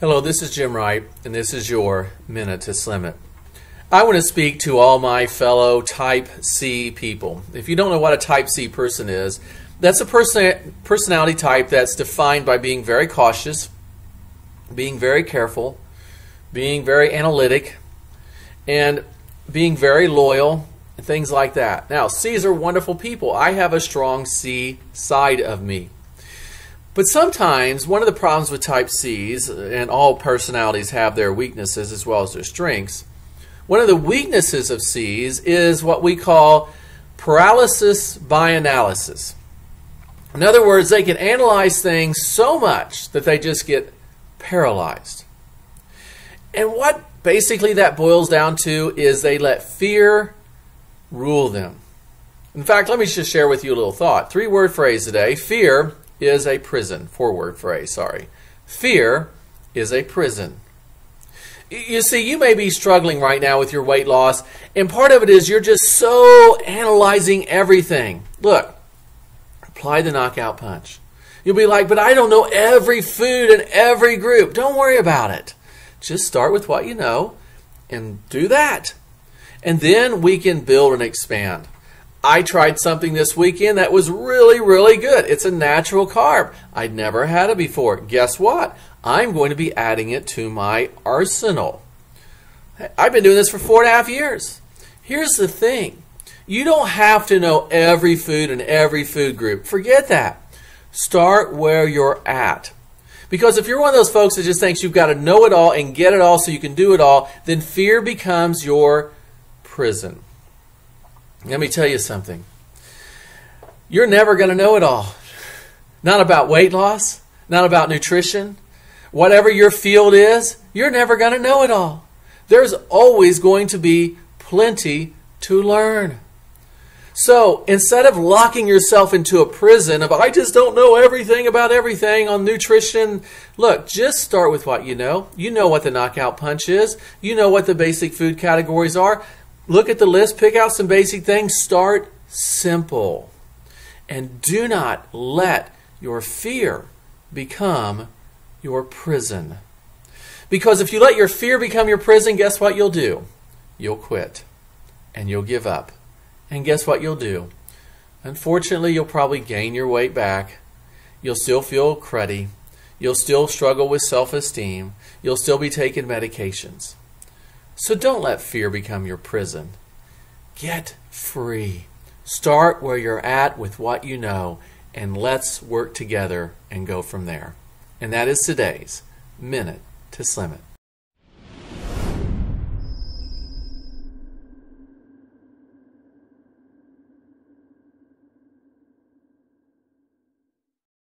Hello, this is Jim Wright, and this is your Minute to Slim It. I want to speak to all my fellow Type C people. If you don't know what a Type C person is, that's a personality type that's defined by being very cautious, being very careful, being very analytic, and being very loyal, and things like that. Now, C's are wonderful people. I have a strong C side of me. But sometimes one of the problems with Type C's, and all personalities have their weaknesses as well as their strengths, one of the weaknesses of C's is what we call paralysis by analysis. In other words, they can analyze things so much that they just get paralyzed. And what basically that boils down to is they let fear rule them. In fact, let me just share with you a little thought. 3-word phrase today. Fear is a prison. 4-word phrase, sorry. Fear is a prison. You see, you may be struggling right now with your weight loss, and part of it is you're just so analyzing everything. Look, apply the knockout punch. You'll be like, but I don't know every food in every group. Don't worry about it. Just start with what you know and do that. And then we can build and expand. I tried something this weekend that was really, really good. It's a natural carb. I'd never had it before. Guess what? I'm going to be adding it to my arsenal. I've been doing this for 4.5 years. Here's the thing. You don't have to know every food in every food group. Forget that. Start where you're at. Because if you're one of those folks that just thinks you've got to know it all and get it all so you can do it all, then fear becomes your prison. Let me tell you something. You're never going to know it all. Not about weight loss, not about nutrition. Whatever your field is, you're never going to know it all. There's always going to be plenty to learn. So instead of locking yourself into a prison of, I just don't know everything about everything on nutrition, look, just start with what you know. You know what the knockout punch is. You know what the basic food categories are. Look at the list, pick out some basic things, start simple. And do not let your fear become your prison. Because if you let your fear become your prison, guess what you'll do? You'll quit. And you'll give up. And guess what you'll do? Unfortunately, you'll probably gain your weight back. You'll still feel cruddy. You'll still struggle with self-esteem. You'll still be taking medications. So don't let fear become your prison. Get free. Start where you're at with what you know, and let's work together and go from there. And that is today's Minute to Slim It.